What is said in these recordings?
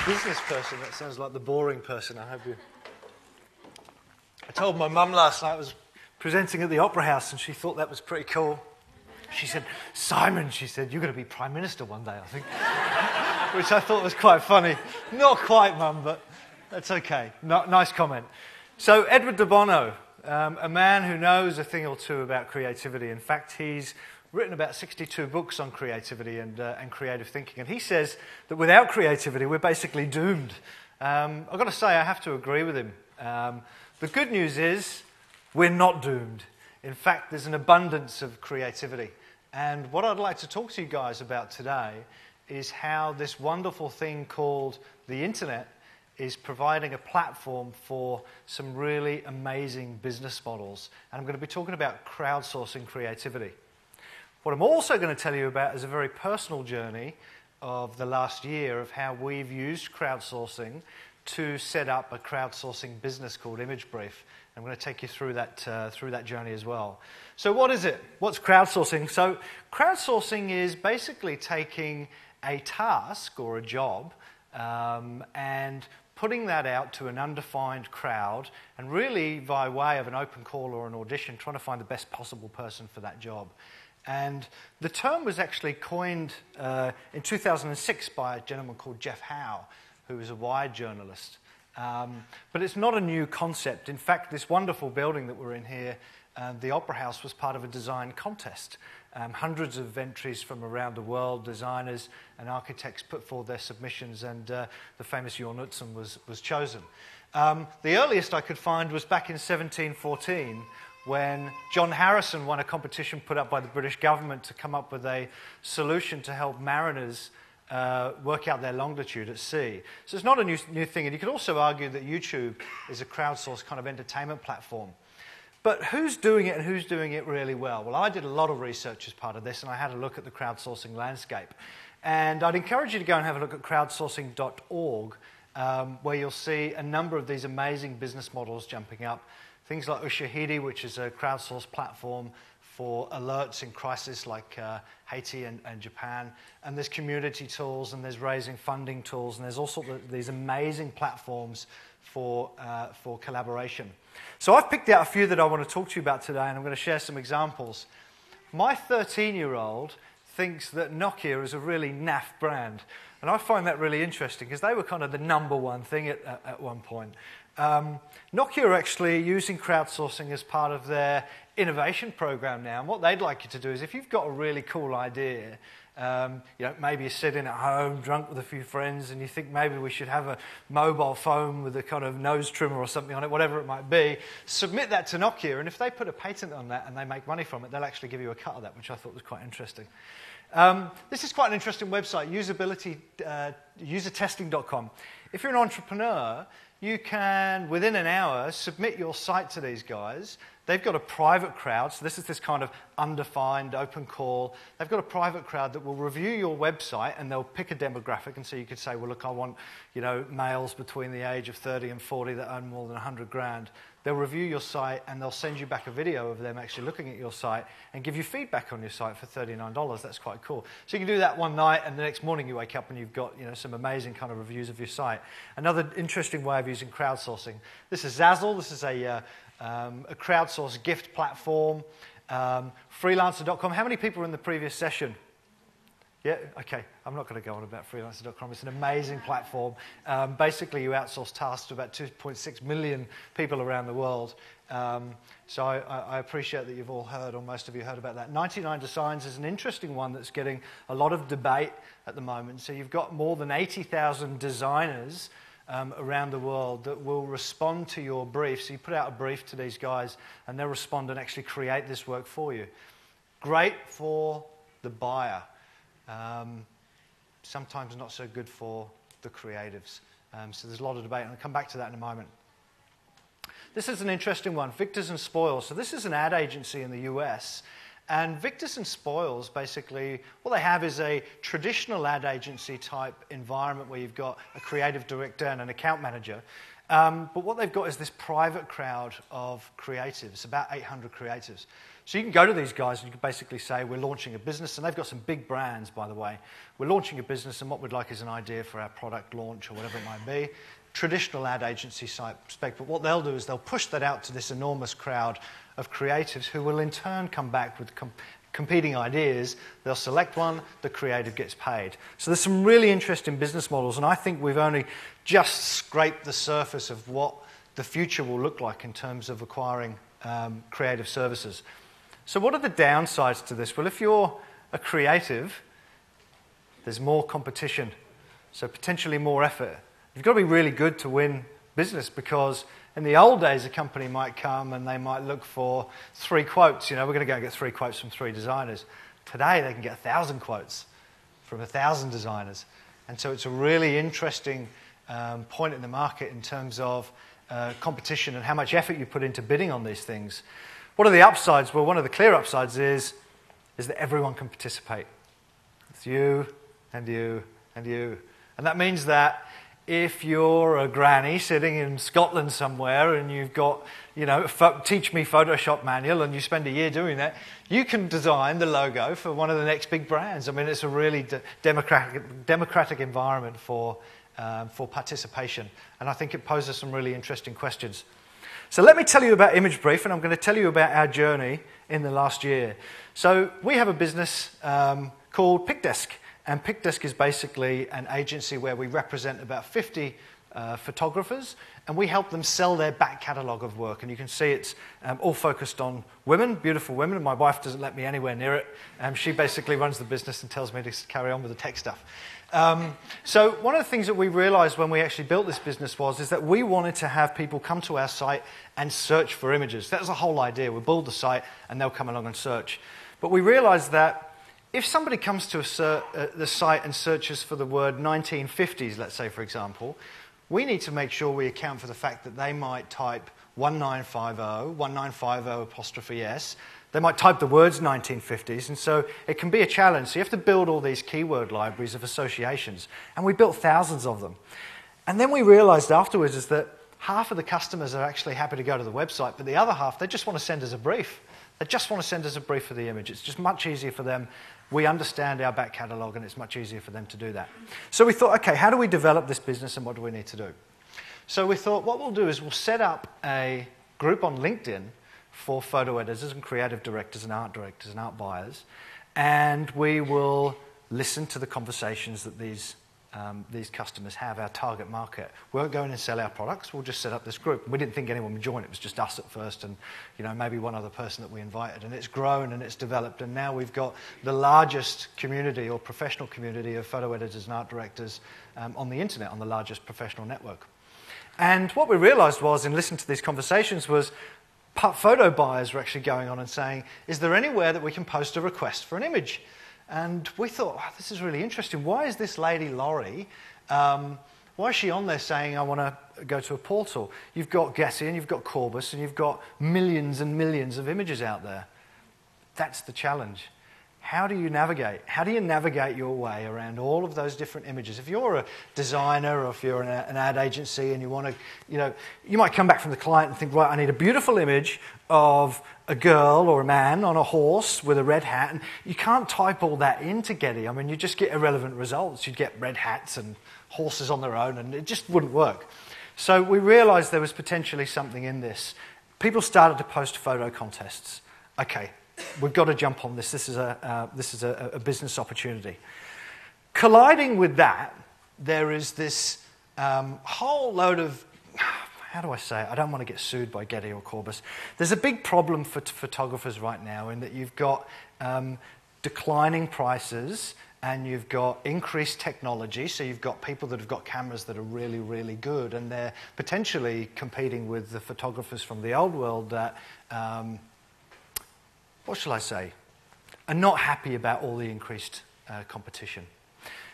business person. That sounds like the boring person. I told my mum last night I was presenting at the Opera House, and she thought that was pretty cool. She said, "Simon," she said, "you're going to be Prime Minister one day, I think." Which I thought was quite funny. Not quite, Mum, but that's okay. Nice comment. So Edward de Bono, a man who knows a thing or two about creativity. In fact, he's written about 62 books on creativity and creative thinking. And he says that without creativity, we're basically doomed. I've got to say, I have to agree with him. The good news is we're not doomed. In fact, there's an abundance of creativity. And what I'd like to talk to you guys about today is how this wonderful thing called the internet is providing a platform for some really amazing business models. And I'm going to be talking about crowdsourcing creativity. What I'm also going to tell you about is a very personal journey of the last year of how we've used crowdsourcing to set up a crowdsourcing business called IMAGEBRIEF. I'm going to take you through that journey as well. So what is it? What's crowdsourcing? So crowdsourcing is basically taking a task or a job and putting that out to an undefined crowd, and really by way of an open call or an audition, trying to find the best possible person for that job. And the term was actually coined in 2006 by a gentleman called Jeff Howe, who was a Wired journalist. But it's not a new concept. In fact, this wonderful building that we're in here, the Opera House, was part of a design contest. Hundreds of entries from around the world, designers and architects put forward their submissions, and the famous Jørn Utzon was chosen. The earliest I could find was back in 1714, when John Harrison won a competition put up by the British government to come up with a solution to help mariners work out their longitude at sea. So it's not a new thing, and you could also argue that YouTube is a crowdsourced kind of entertainment platform. But who's doing it and who's doing it really well? Well, I did a lot of research as part of this, and I had a look at the crowdsourcing landscape. And I'd encourage you to go and have a look at crowdsourcing.org, where you'll see a number of these amazing business models jumping up. Things like Ushahidi, which is a crowdsourced platform for alerts in crisis like Haiti and Japan. And there's community tools, and there's raising funding tools, and there's all sorts of these amazing platforms for collaboration. So I've picked out a few that I want to talk to you about today, and I'm going to share some examples. My 13-year-old thinks that Nokia is a really naff brand, and I find that really interesting because they were kind of the number one thing at one point. Nokia are actually using crowdsourcing as part of their innovation program now, and what they'd like you to do is, if you've got a really cool idea, maybe you're sitting at home drunk with a few friends and you think maybe we should have a mobile phone with a kind of nose trimmer or something on it, whatever it might be, submit that to Nokia, and if they put a patent on that and they make money from it, they'll actually give you a cut of that, which I thought was quite interesting. This is quite an interesting website, usertesting.com. If you're an entrepreneur, you can, within an hour, submit your site to these guys. They've got a private crowd, so this is this kind of undefined, open call. They've got a private crowd that will review your website, and they'll pick a demographic, and so you could say, well, look, I want, males between the age of 30 and 40 that earn more than 100 grand. They'll review your site, and they'll send you back a video of them actually looking at your site and give you feedback on your site for $39. That's quite cool. So you can do that one night, and the next morning you wake up and you've got some amazing kind of reviews of your site. Another interesting way of using crowdsourcing. This is Zazzle. This is a crowdsourced gift platform. Freelancer.com. How many people were in the previous session? Yeah, okay. I'm not going to go on about Freelancer.com. It's an amazing platform. Basically, you outsource tasks to about 2.6 million people around the world. So I appreciate that you've all heard, or most of you heard about that. 99 Designs is an interesting one that's getting a lot of debate at the moment. So you've got more than 80,000 designers around the world that will respond to your brief. So you put out a brief to these guys, and they'll respond and actually create this work for you. Great for the buyer. Sometimes not so good for the creatives. So there's a lot of debate, and I'll come back to that in a moment. This is an interesting one, Victors and Spoils. So this is an ad agency in the US, and Victors and Spoils, basically, what they have is a traditional ad agency type environment where you've got a creative director and an account manager. But what they've got is this private crowd of creatives, about 800 creatives. So you can go to these guys and you can basically say, we're launching a business, and they've got some big brands, by the way. We're launching a business, and what we'd like is an idea for our product launch or whatever it might be. Traditional ad agency site spec, but what they'll do is they'll push that out to this enormous crowd of creatives who will in turn come back with competing ideas. They'll select one, the creative gets paid. So there's some really interesting business models, and I think we've only just scraped the surface of what the future will look like in terms of acquiring creative services. So what are the downsides to this? Well, if you're a creative, there's more competition, so potentially more effort. You've got to be really good to win business, because in the old days, a company might come and they might look for 3 quotes. You know, we're going to go and get 3 quotes from 3 designers. Today, they can get 1,000 quotes from 1,000 designers. And so it's a really interesting point in the market in terms of competition and how much effort you put into bidding on these things. What are the upsides? Well, one of the clear upsides is that everyone can participate. It's you and you and you. And that means that if you're a granny sitting in Scotland somewhere and you've got, you know, teach me Photoshop manual, and you spend a year doing that, you can design the logo for one of the next big brands. I mean, it's a really democratic environment for participation. And I think it poses some really interesting questions. So let me tell you about IMAGEBRIEF, and I'm going to tell you about our journey in the last year. So we have a business called PicDesk, and PicDesk is basically an agency where we represent about 50 photographers, and we help them sell their back catalogue of work. And you can see it's all focused on women, beautiful women, and my wife doesn't let me anywhere near it. She basically runs the business and tells me to carry on with the tech stuff. So one of the things that we realized when we actually built this business is that we wanted to have people come to our site and search for images. That was the whole idea. We build the site and they'll come along and search. But we realized that if somebody comes to the site and searches for the word 1950s, let's say, for example, we need to make sure we account for the fact that they might type 1950 apostrophe S. They might type the words 1950s, and so it can be a challenge. So you have to build all these keyword libraries of associations, and we built thousands of them. And then we realized afterwards is that half of the customers are actually happy to go to the website, but the other half, they just want to send us a brief. They just want to send us a brief for the image. It's just much easier for them. We understand our back catalogue, and it's much easier for them to do that. So we thought, okay, how do we develop this business, and what do we need to do? So we thought what we'll do is we'll set up a group on LinkedIn for photo editors and creative directors and art buyers, and we will listen to the conversations that these customers have, our target market. We won't go in and sell our products, we'll just set up this group. We didn't think anyone would join, it was just us at first and, you know, maybe one other person that we invited, and it's grown and it's developed, and now we've got the largest community or professional community of photo editors and art directors on the internet, on the largest professional network. And what we realized was, in listening to these conversations, was photo buyers were actually going on and saying, is there anywhere that we can post a request for an image? And we thought, oh, this is really interesting. Why is this lady Laurie, why is she on there saying, I want to go to a portal? You've got Getty and you've got Corbus and you've got millions and millions of images out there. That's the challenge. How do you navigate? How do you navigate your way around all of those different images? If you're a designer or if you're an ad agency and you want to, you know, you might come back from the client and think, right, I need a beautiful image of a girl or a man on a horse with a red hat, and you can't type all that into Getty. I mean, you just get irrelevant results. You'd get red hats and horses on their own, and it just wouldn't work. So we realized there was potentially something in this. People started to post photo contests. Okay, we've got to jump on this. This is a business opportunity. Colliding with that, there is this whole load of, how do I say it? I don't want to get sued by Getty or Corbus. There's a big problem for photographers right now in that you've got declining prices and you've got increased technology. So you've got people that have got cameras that are really, really good, and they're potentially competing with the photographers from the old world that what shall I say, are not happy about all the increased competition.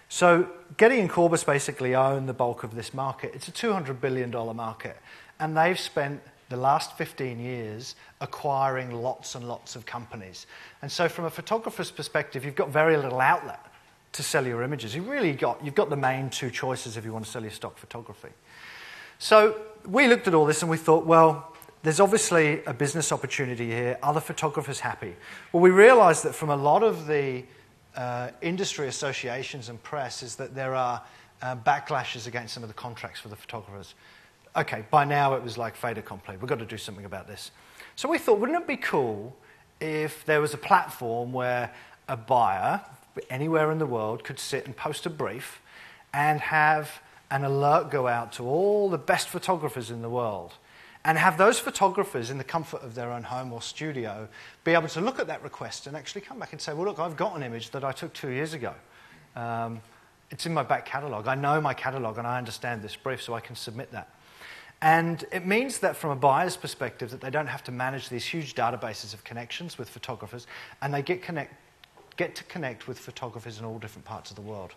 So Getty and Corbus basically own the bulk of this market. It's a $200 billion market, and they've spent the last 15 years acquiring lots and lots of companies. And so from a photographer's perspective, you've got very little outlet to sell your images. You've got the main 2 choices if you want to sell your stock photography. So we looked at all this and we thought, well, there's obviously a business opportunity here. Are the photographers happy? Well, we realised that from a lot of the industry associations and press is that there are backlashes against some of the contracts for the photographers. Okay, by now it was like fait accompli. We've got to do something about this. So we thought, wouldn't it be cool if there was a platform where a buyer anywhere in the world could sit and post a brief and have an alert go out to all the best photographers in the world, and have those photographers in the comfort of their own home or studio be able to look at that request and actually come back and say, well, look, I've got an image that I took 2 years ago. It's in my back catalogue. I know my catalogue and I understand this brief, so I can submit that. And it means that from a buyer's perspective that they don't have to manage these huge databases of connections with photographers, and they get to connect with photographers in all different parts of the world.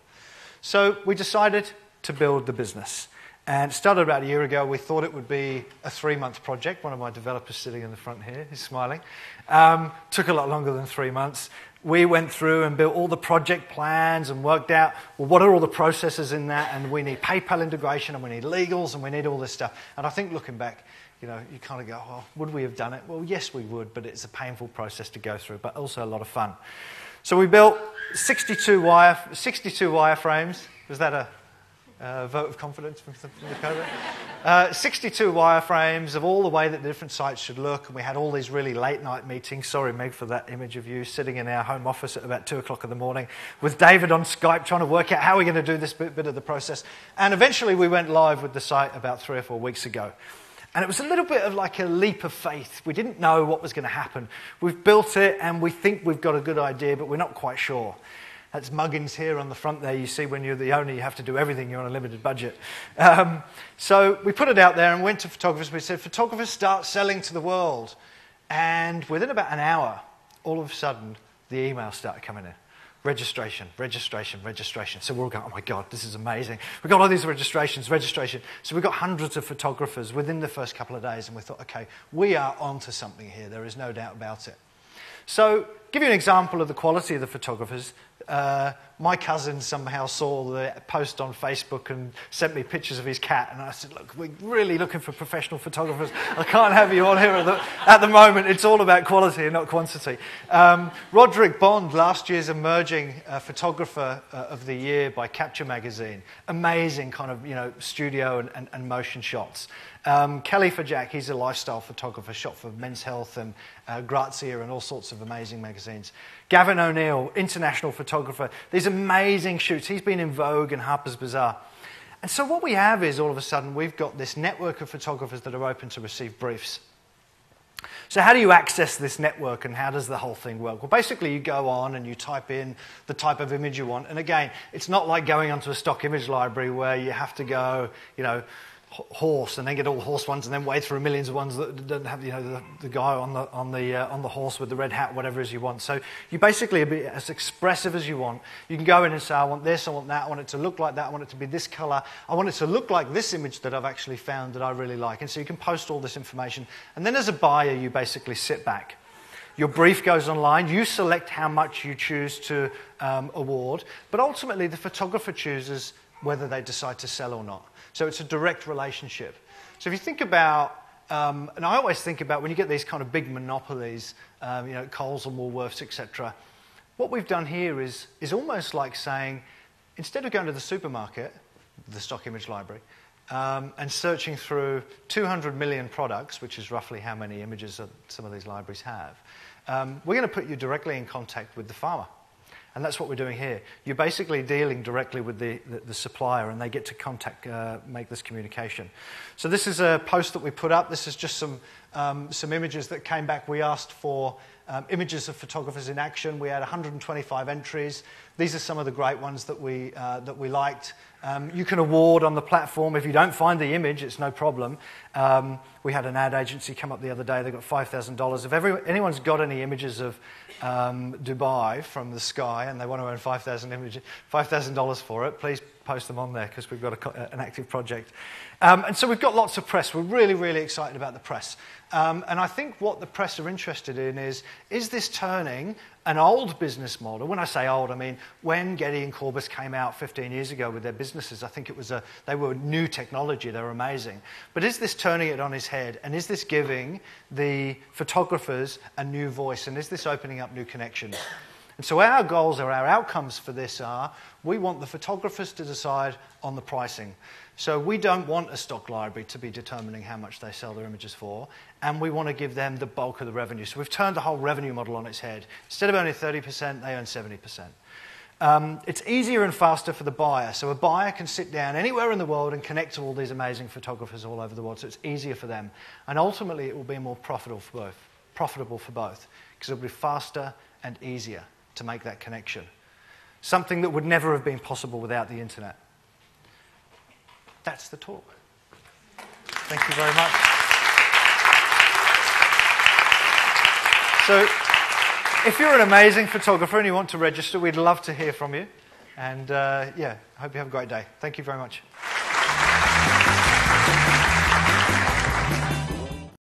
So we decided to build the business. And it started about a year ago. We thought it would be a 3-month project. One of my developers sitting in the front here, he's smiling. Took a lot longer than 3 months. We went through and built all the project plans and worked out, well, what are all the processes in that? And we need PayPal integration and we need legals and we need all this stuff. And I think looking back, you know, you kind of go, oh, would we have done it? Well, yes, we would, but it's a painful process to go through, but also a lot of fun. So we built 62 wireframes. Was that a vote of confidence from the code? 62 wireframes of all the way that the different sites should look, and we had all these really late night meetings. Sorry, Meg, for that image of you sitting in our home office at about 2 o'clock in the morning with David on Skype trying to work out how we're going to do this bit of the process. And eventually we went live with the site about 3 or 4 weeks ago. And it was a little bit of like a leap of faith. We didn't know what was going to happen. We've built it and we think we've got a good idea, but we're not quite sure. That's Muggins here on the front there. You see when you're the owner, you have to do everything. You're on a limited budget. So we put it out there and went to photographers. We said, photographers, start selling to the world. And within about an hour, all of a sudden, the emails started coming in. Registration, registration, registration. So we're all going, oh my God, this is amazing. We've got all these registrations, registration. So we've got hundreds of photographers within the first couple of days. And we thought, okay, we are onto something here. There is no doubt about it. So, give you an example of the quality of the photographers. My cousin somehow saw the post on Facebook and sent me pictures of his cat. And I said, look, we're really looking for professional photographers. I can't have you on here at the moment. It's all about quality and not quantity. Roderick Bond, last year's emerging photographer of the year by Capture magazine. Amazing kind of, you know, studio and motion shots. Kelly for Jack, he's a lifestyle photographer, shot for Men's Health and Grazia and all sorts of amazing magazines. Gavin O'Neill, international photographer. These amazing shoots. He's been in Vogue and Harper's Bazaar. And so what we have is all of a sudden we've got this network of photographers that are open to receive briefs. So how do you access this network and how does the whole thing work? Well, basically you go on and you type in the type of image you want. And again, it's not like going onto a stock image library where you have to go, you know, horse and then get all the horse ones and then wade through millions of ones that don't have, you know, the guy on the horse with the red hat, whatever it is you want. So you basically be as expressive as you want. You can go in and say, I want this, I want that, I want it to look like that, I want it to be this colour, I want it to look like this image that I've actually found that I really like. And so you can post all this information. And then as a buyer, you basically sit back. Your brief goes online. You select how much you choose to award. But ultimately, the photographer chooses whether they decide to sell or not. So it's a direct relationship. So if you think about, and I always think about when you get these kind of big monopolies, you know, Coles and Woolworths, etc., what we've done here is almost like saying, instead of going to the supermarket, the stock image library, and searching through 200 million products, which is roughly how many images some of these libraries have, we're going to put you directly in contact with the farmer. And that's what we're doing here. You're basically dealing directly with the supplier and they get to make this communication. So this is a post that we put up. This is just some images that came back. We asked for images of photographers in action. We had 125 entries. These are some of the great ones that we liked. You can award on the platform. If you don't find the image, it's no problem. We had an ad agency come up the other day. They got $5,000. If anyone's got any images of Dubai from the sky and they want to earn $5,000 for it, please post them on there because we've got an active project. And so we've got lots of press. We're really, really excited about the press. And I think what the press are interested in is this turning an old business model? When I say old, I mean when Getty and Corbis came out 15 years ago with their businesses, I think they were new technology, they were amazing. But is this turning it on its head? And is this giving the photographers a new voice? And is this opening up new connections? And so our goals or our outcomes for this are, we want the photographers to decide on the pricing. So we don't want a stock library to be determining how much they sell their images for, and we want to give them the bulk of the revenue. So we've turned the whole revenue model on its head. Instead of owning 30%, they own 70%. It's easier and faster for the buyer. So a buyer can sit down anywhere in the world and connect to all these amazing photographers all over the world, so it's easier for them. And ultimately, it will be more profitable for both, because it will be faster and easier to make that connection. Something that would never have been possible without the internet. That's the talk. Thank you very much. So, if you're an amazing photographer and you want to register, we'd love to hear from you. And yeah, I hope you have a great day. Thank you very much.